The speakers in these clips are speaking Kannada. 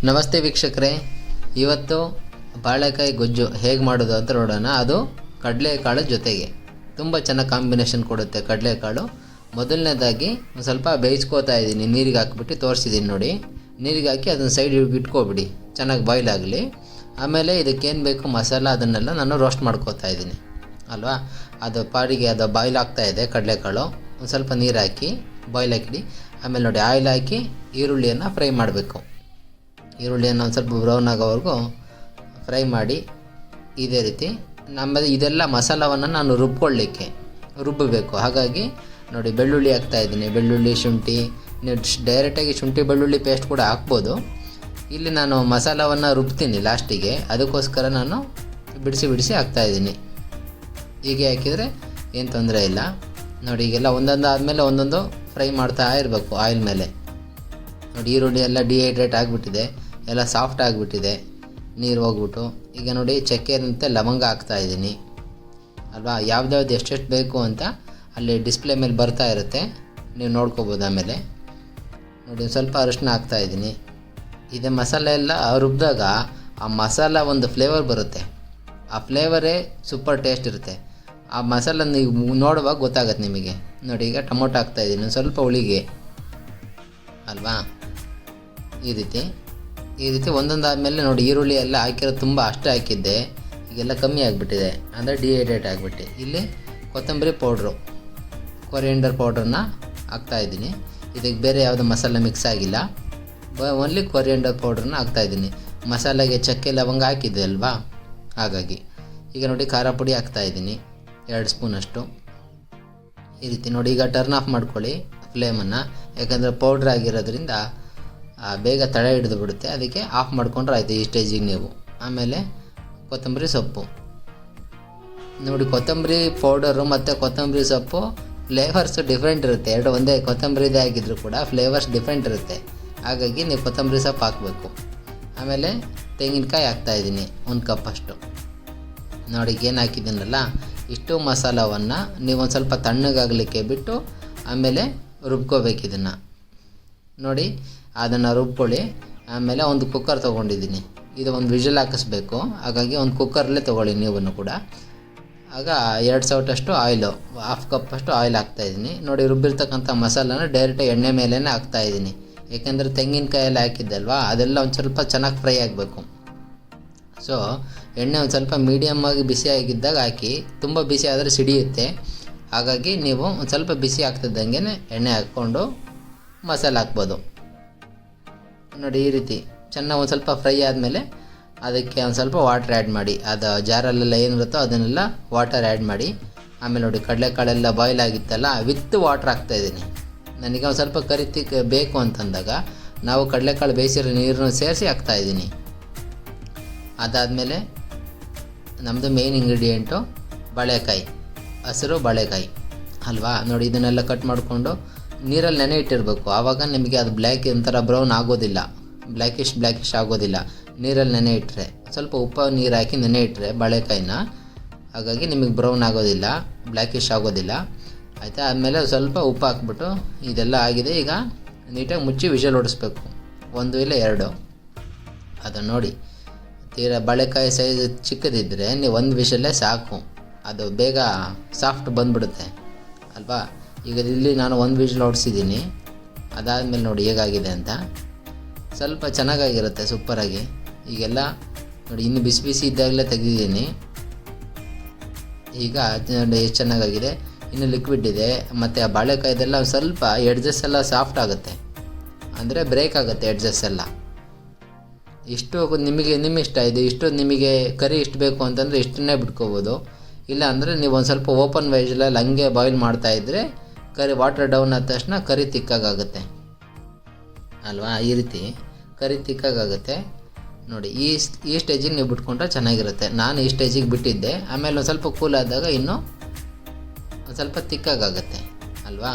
ನಮಸ್ತೆ ವೀಕ್ಷಕರೇ, ಇವತ್ತು ಬಾಳೆಕಾಯಿ ಗೊಜ್ಜು ಹೇಗೆ ಮಾಡೋದು ಅಂತ ನೋಡೋಣ. ಅದು ಕಡಲೆಕಾಳು ಜೊತೆಗೆ ತುಂಬ ಚೆನ್ನಾಗಿ ಕಾಂಬಿನೇಷನ್ ಕೊಡುತ್ತೆ. ಕಡಲೆಕಾಳು ಮೊದಲನೇದಾಗಿ ಒಂದು ಸ್ವಲ್ಪ ಬೇಯಿಸ್ಕೋತಾ ಇದ್ದೀನಿ, ನೀರಿಗೆ ಹಾಕಿಬಿಟ್ಟು ತೋರಿಸಿದ್ದೀನಿ ನೋಡಿ. ನೀರಿಗೆ ಹಾಕಿ ಅದನ್ನು ಸೈಡ್ ಇಟ್ಕೊಬಿಡಿ, ಚೆನ್ನಾಗಿ ಬಾಯ್ಲ್ ಆಗಲಿ. ಆಮೇಲೆ ಇದಕ್ಕೇನು ಬೇಕು ಮಸಾಲ ಅದನ್ನೆಲ್ಲ ನಾನು ರೋಸ್ಟ್ ಮಾಡ್ಕೋತಾ ಇದ್ದೀನಿ ಅಲ್ವಾ. ಅದು ಪಾಡಿಗೆ ಅದು ಬಾಯ್ಲ್ ಆಗ್ತಾಯಿದೆ ಕಡಲೆಕಾಳು. ಒಂದು ಸ್ವಲ್ಪ ನೀರು ಹಾಕಿ ಬಾಯ್ಲ್ ಹಾಕಿಡಿ. ಆಮೇಲೆ ನೋಡಿ ಆಯಿಲ್ ಹಾಕಿ ಈರುಳ್ಳಿಯನ್ನು ಫ್ರೈ ಮಾಡಬೇಕು. ಈರುಳ್ಳಿಯನ್ನು ಒಂದು ಸ್ವಲ್ಪ ಬ್ರೌನ್ ಆಗೋವರೆಗೂ ಫ್ರೈ ಮಾಡಿ ಇದೇ ರೀತಿ. ಆಮೇಲೆ ಇದೆಲ್ಲ ಮಸಾಲವನ್ನು ನಾನು ರುಬ್ಬಬೇಕು. ಹಾಗಾಗಿ ನೋಡಿ ಬೆಳ್ಳುಳ್ಳಿ ಹಾಕ್ತಾಯಿದ್ದೀನಿ. ಬೆಳ್ಳುಳ್ಳಿ, ಶುಂಠಿ, ನೀವು ಡೈರೆಕ್ಟಾಗಿ ಶುಂಠಿ ಬೆಳ್ಳುಳ್ಳಿ ಪೇಸ್ಟ್ ಕೂಡ ಹಾಕ್ಬೋದು. ಇಲ್ಲಿ ನಾನು ಮಸಾಲವನ್ನು ರುಬ್ತೀನಿ ಲಾಸ್ಟಿಗೆ, ಅದಕ್ಕೋಸ್ಕರ ನಾನು ಬಿಡಿಸಿ ಹಾಕ್ತಾಯಿದ್ದೀನಿ. ಹೀಗೆ ಹಾಕಿದರೆ ಏನು ತೊಂದರೆ ಇಲ್ಲ. ನೋಡಿ ಈಗೆಲ್ಲ ಒಂದೊಂದು ಆದಮೇಲೆ ಒಂದೊಂದು ಫ್ರೈ ಮಾಡ್ತಾ ಇರಬೇಕು ಆಯಿಲ್ ಮೇಲೆ. ನೋಡಿ ಈರುಳ್ಳಿ ಎಲ್ಲ ಡಿಹೈಡ್ರೇಟ್ ಆಗಿಬಿಟ್ಟಿದೆ, ಎಲ್ಲ ಸಾಫ್ಟ್ ಆಗಿಬಿಟ್ಟಿದೆ, ನೀರು ಹೋಗ್ಬಿಟ್ಟು. ಈಗ ನೋಡಿ ಚಕ್ಕೆ ಮತ್ತು ಲವಂಗ ಹಾಕ್ತಾಯಿದ್ದೀನಿ ಅಲ್ವಾ. ಯಾವ್ದು ಎಷ್ಟೆಷ್ಟು ಬೇಕು ಅಂತ ಅಲ್ಲಿ ಡಿಸ್ಪ್ಲೇ ಮೇಲೆ ಬರ್ತಾ ಇರುತ್ತೆ, ನೀವು ನೋಡ್ಕೋಬೋದು. ಆಮೇಲೆ ನೋಡಿ ಸ್ವಲ್ಪ ಅರಿಶಿನ ಹಾಕ್ತಾಯಿದ್ದೀನಿ. ಇದೇ ಮಸಾಲೆ ಎಲ್ಲ ರುಬ್ಬಿದಾಗ ಆ ಮಸಾಲ ಒಂದು ಫ್ಲೇವರ್ ಬರುತ್ತೆ. ಆ ಫ್ಲೇವರೇ ಸೂಪರ್ ಟೇಸ್ಟ್ ಇರುತ್ತೆ. ಆ ಮಸಾಲ ನೀವು ನೋಡುವಾಗ ಗೊತ್ತಾಗತ್ತೆ ನಿಮಗೆ. ನೋಡಿ ಈಗ ಟೊಮೊಟೊ ಹಾಕ್ತಾಯಿದ್ದೀನಿ, ಸ್ವಲ್ಪ ಹುಳಿಗೆ ಅಲ್ವಾ. ಈ ರೀತಿ ಒಂದೊಂದಾದಮೇಲೆ ನೋಡಿ ಈರುಳ್ಳಿ ಎಲ್ಲ ಹಾಕಿರೋದು ತುಂಬ ಅಷ್ಟೇ ಹಾಕಿದ್ದೆ, ಈಗೆಲ್ಲ ಕಮ್ಮಿ ಆಗಿಬಿಟ್ಟಿದೆ, ಅಂದರೆ ಡಿಹೈಡ್ರೇಟ್ ಆಗಿಬಿಟ್ಟು. ಇಲ್ಲಿ ಕೊತ್ತಂಬರಿ ಪೌಡ್ರು, ಕೊರಿಯಂಡರ್ ಪೌಡ್ರನ್ನ ಹಾಕ್ತಾಯಿದ್ದೀನಿ. ಇದಕ್ಕೆ ಬೇರೆ ಯಾವುದೋ ಮಸಾಲೆ ಮಿಕ್ಸ್ ಆಗಿಲ್ಲ, ಓನ್ಲಿ ಕೊರಿಯಂಡರ್ ಪೌಡ್ರನ್ನ ಹಾಕ್ತಾಯಿದ್ದೀನಿ. ಮಸಾಲೆಗೆ ಚಕ್ಕೆ ಲವಂಗ ಹಾಕಿದ್ದೆ ಅಲ್ವಾ, ಹಾಗಾಗಿ. ಈಗ ನೋಡಿ ಖಾರ ಪುಡಿ ಹಾಕ್ತಾಯಿದ್ದೀನಿ 2 ಸ್ಪೂನಷ್ಟು. ಈ ರೀತಿ ನೋಡಿ ಈಗ ಟರ್ನ್ ಆಫ್ ಮಾಡ್ಕೊಳ್ಳಿ ಫ್ಲೇಮನ್ನು, ಯಾಕಂದರೆ ಪೌಡ್ರ್ ಆಗಿರೋದ್ರಿಂದ ಬೇಗ ತಡೆ ಹಿಡಿದು ಬಿಡುತ್ತೆ. ಅದಕ್ಕೆ ಆಫ್ ಮಾಡ್ಕೊಂಡ್ರೆ ಆಯಿತು ಈ ಸ್ಟೇಜಿಗೆ ನೀವು. ಆಮೇಲೆ ಕೊತ್ತಂಬರಿ ಸೊಪ್ಪು ನೋಡಿ, ಕೊತ್ತಂಬರಿ ಪೌಡರು ಮತ್ತು ಕೊತ್ತಂಬರಿ ಸೊಪ್ಪು ಫ್ಲೇವರ್ಸು ಡಿಫ್ರೆಂಟ್ ಇರುತ್ತೆ. ಎರಡು ಒಂದೇ ಕೊತ್ತಂಬರಿದೇ ಆಗಿದ್ದರೂ ಕೂಡ ಫ್ಲೇವರ್ಸ್ ಡಿಫ್ರೆಂಟ್ ಇರುತ್ತೆ. ಹಾಗಾಗಿ ನೀವು ಕೊತ್ತಂಬರಿ ಸೊಪ್ಪು ಹಾಕಬೇಕು. ಆಮೇಲೆ ತೆಂಗಿನಕಾಯಿ ಹಾಕ್ತಾಯಿದ್ದೀನಿ 1 ಕಪ್ಪಷ್ಟು. ನೋಡಿ ಏನು ಹಾಕಿದ್ದೀನಲ್ಲ, ಇಷ್ಟು ಮಸಾಲವನ್ನು ನೀವು ಒಂದು ಸ್ವಲ್ಪ ತಣ್ಣಗಾಗಲಿಕ್ಕೆ ಬಿಟ್ಟು ಆಮೇಲೆ ರುಬ್ಕೋಬೇಕು ಇದನ್ನು. ನೋಡಿ ಅದನ್ನು ರುಬ್ಕೊಳ್ಳಿ. ಆಮೇಲೆ ಒಂದು ಕುಕ್ಕರ್ ತೊಗೊಂಡಿದ್ದೀನಿ, ಇದು ಒಂದು ವಿಷಲ್ ಹಾಕಿಸ್ಬೇಕು. ಹಾಗಾಗಿ ಒಂದು ಕುಕ್ಕರಲ್ಲೇ ತೊಗೊಳ್ಳಿ ನೀವು ಕೂಡ. ಆಗ 2 ಸೌಟಷ್ಟು ಆಯಿಲು, 1/2 ಕಪ್ಪಷ್ಟು ಆಯಿಲ್ ಹಾಕ್ತಾಯಿದ್ದೀನಿ. ನೋಡಿ ರುಬ್ಬಿರ್ತಕ್ಕಂಥ ಮಸಾಲನ ಡೈರೆಕ್ಟಾಗಿ ಎಣ್ಣೆ ಮೇಲೇ ಹಾಕ್ತಾಯಿದ್ದೀನಿ. ಏಕೆಂದರೆ ತೆಂಗಿನಕಾಯಿ ಎಲ್ಲ ಹಾಕಿದ್ದಲ್ವಾ, ಅದೆಲ್ಲ ಒಂದು ಸ್ವಲ್ಪ ಚೆನ್ನಾಗಿ ಫ್ರೈ ಆಗಬೇಕು. ಸೊ ಎಣ್ಣೆ ಒಂದು ಸ್ವಲ್ಪ ಮೀಡಿಯಮ್ಮಾಗಿ ಬಿಸಿಯಾಗಿದ್ದಾಗ ಹಾಕಿ, ತುಂಬ ಬಿಸಿ ಆದರೆ ಸಿಡಿಯುತ್ತೆ. ಹಾಗಾಗಿ ನೀವು ಒಂದು ಸ್ವಲ್ಪ ಬಿಸಿ ಆಗ್ತಿದ್ದಂಗೆ ಎಣ್ಣೆ ಹಾಕ್ಕೊಂಡು ಮಸಾಲೆ ಹಾಕ್ಬೋದು. ನೋಡಿ ಈ ರೀತಿ ಚೆನ್ನಾಗಿ ಒಂದು ಸ್ವಲ್ಪ ಫ್ರೈ ಆದಮೇಲೆ ಅದಕ್ಕೆ ಒಂದು ಸ್ವಲ್ಪ ವಾಟರ್ ಆ್ಯಡ್ ಮಾಡಿ. ಅದು ಜಾರಲ್ಲೆಲ್ಲ ಏನಿರುತ್ತೋ ಅದನ್ನೆಲ್ಲ ವಾಟರ್ ಆ್ಯಡ್ ಮಾಡಿ. ಆಮೇಲೆ ನೋಡಿ ಕಡಲೆಕಾಳೆಲ್ಲ ಬಾಯ್ಲ್ ಆಗಿತ್ತಲ್ಲ, ವಿತ್ ವಾಟರ್ ಹಾಕ್ತಾಯಿದ್ದೀನಿ. ನನಗೆ ಒಂದು ಸ್ವಲ್ಪ ಕರಿ ಬೇಕು ಅಂತಂದಾಗ ನಾವು ಕಡಲೆಕಾಳು ಬೇಯಿಸಿರೋ ನೀರನ್ನು ಸೇರಿಸಿ ಹಾಕ್ತಾಯಿದ್ದೀನಿ. ಅದಾದಮೇಲೆ ನಮ್ಮದು ಮೇನ್ ಇಂಗ್ರೀಡಿಯೆಂಟು ಬಾಳೆಕಾಯಿ, ಹಸಿರು ಬಾಳೆಕಾಯಿ ಅಲ್ವಾ. ನೋಡಿ ಇದನ್ನೆಲ್ಲ ಕಟ್ ಮಾಡಿಕೊಂಡು ನೀರಲ್ಲಿ ನೆನೆ ಇಟ್ಟಿರಬೇಕು. ಆವಾಗ ನಿಮಗೆ ಅದು ಬ್ಲ್ಯಾಕ್ ಒಂಥರ ಬ್ರೌನ್ ಆಗೋದಿಲ್ಲ, ಬ್ಲ್ಯಾಕಿಶ್ ಆಗೋದಿಲ್ಲ. ನೀರಲ್ಲಿ ನೆನೆ ಇಟ್ಟರೆ ಸ್ವಲ್ಪ ಉಪ್ಪು ನೀರು ಹಾಕಿ ನೆನೆ ಇಟ್ಟರೆ ಬಾಳೆಕಾಯಿನ, ಹಾಗಾಗಿ ನಿಮಗೆ ಬ್ರೌನ್ ಆಗೋದಿಲ್ಲ, ಬ್ಲ್ಯಾಕಿಶ್ ಆಗೋದಿಲ್ಲ ಆಯಿತಾ. ಆದಮೇಲೆ ಸ್ವಲ್ಪ ಉಪ್ಪು ಹಾಕ್ಬಿಟ್ಟು ಇದೆಲ್ಲ ಆಗಿದೆ. ಈಗ ನೀಟಾಗಿ ಮುಚ್ಚಿ ವಿಷಲ್ ಹೊಡಿಸ್ಬೇಕು, 1 ಇಲ್ಲ 2. ಅದನ್ನು ನೋಡಿ ತೀರಾ ಬಾಳೆಕಾಯಿ ಸೈಜ್ ಚಿಕ್ಕದಿದ್ದರೆ ನೀವು 1 ವಿಷಲ್ಲೇ ಸಾಕು, ಅದು ಬೇಗ ಸಾಫ್ಟ್ ಬಂದುಬಿಡುತ್ತೆ ಅಲ್ವಾ. ಈಗ ಇಲ್ಲಿ ನಾನು 1 ವಿಷಲ್ ಹೊಡಿಸಿದ್ದೀನಿ. ಅದಾದಮೇಲೆ ನೋಡಿ ಹೇಗಾಗಿದೆ ಅಂತ, ಸ್ವಲ್ಪ ಚೆನ್ನಾಗಾಗಿರುತ್ತೆ ಸೂಪರಾಗಿ. ಈಗೆಲ್ಲ ನೋಡಿ ಇನ್ನು ಬಿಸಿ ಇದ್ದಾಗಲೇ ತೆಗೆದಿದ್ದೀನಿ. ಈಗ ಎಷ್ಟು ಚೆನ್ನಾಗಾಗಿದೆ, ಇನ್ನು ಲಿಕ್ವಿಡ್ ಇದೆ. ಮತ್ತು ಆ ಬಾಳೆಕಾಯ್ದೆಲ್ಲ ಸ್ವಲ್ಪ ಎಡ್ಜಸ್ ಎಲ್ಲ ಸಾಫ್ಟ್ ಆಗುತ್ತೆ, ಅಂದರೆ ಬ್ರೇಕ್ ಆಗುತ್ತೆ ಎಡ್ಜಸ್ ಎಲ್ಲ. ಇಷ್ಟು ನಿಮ್ಮ ಇಷ್ಟ ಇದೆ. ಇಷ್ಟು ನಿಮಗೆ ಕರಿ ಇಷ್ಟು ಬೇಕು ಅಂತಂದರೆ ಇಷ್ಟನ್ನೇ ಬಿಟ್ಕೋಬೋದು. ಇಲ್ಲ ಅಂದರೆ ನೀವು ಒಂದು ಸ್ವಲ್ಪ ಓಪನ್ ವೈಜಲ್ಲಿ ಹಂಗೆ ಬಾಯ್ಲ್ ಮಾಡ್ತಾಯಿದ್ರೆ ಕರಿ ವಾಟರ್ ಡೌನ್ ಆದ ತಕ್ಷಣ ಕರಿ ತಿಕ್ಕಾಗುತ್ತೆ ಅಲ್ವಾ. ಈ ರೀತಿ ಕರಿ ತಿಕ್ಕಾಗುತ್ತೆ ನೋಡಿ. ಈ ಸ್ಟೇಜಿಗೆ ನೀವು ಬಿಟ್ಕೊಂಡ್ರೆ ಚೆನ್ನಾಗಿರುತ್ತೆ. ನಾನು ಈ ಸ್ಟೇಜಿಗೆ ಬಿಟ್ಟಿದ್ದೆ. ಆಮೇಲೆ ಒಂದು ಸ್ವಲ್ಪ ಕೂಲ್ ಆದಾಗ ಇನ್ನೂ ಒಂದು ಸ್ವಲ್ಪ ತಿಕ್ಕಾಗುತ್ತೆ ಅಲ್ವಾ.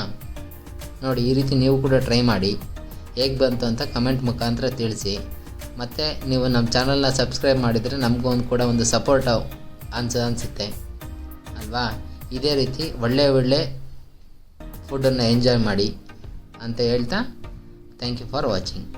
ನೋಡಿ ಈ ರೀತಿ ನೀವು ಕೂಡ ಟ್ರೈ ಮಾಡಿ, ಹೇಗೆ ಬಂತು ಅಂತ ಕಮೆಂಟ್ ಮುಖಾಂತರ ತಿಳಿಸಿ. ಮತ್ತು ನೀವು ನಮ್ಮ ಚಾನಲ್ನ ಸಬ್ಸ್ಕ್ರೈಬ್ ಮಾಡಿದರೆ ನಮಗೂ ಒಂದು ಸಪೋರ್ಟ್ ಅನಿಸುತ್ತೆ ಅಲ್ವಾ. ಇದೇ ರೀತಿ ಒಳ್ಳೆ ಫುಡ್ಡನ್ನು ಎಂಜಾಯ್ ಮಾಡಿ ಅಂತ ಹೇಳ್ತಾ ಥ್ಯಾಂಕ್ ಯು ಫಾರ್ ವಾಚಿಂಗ್.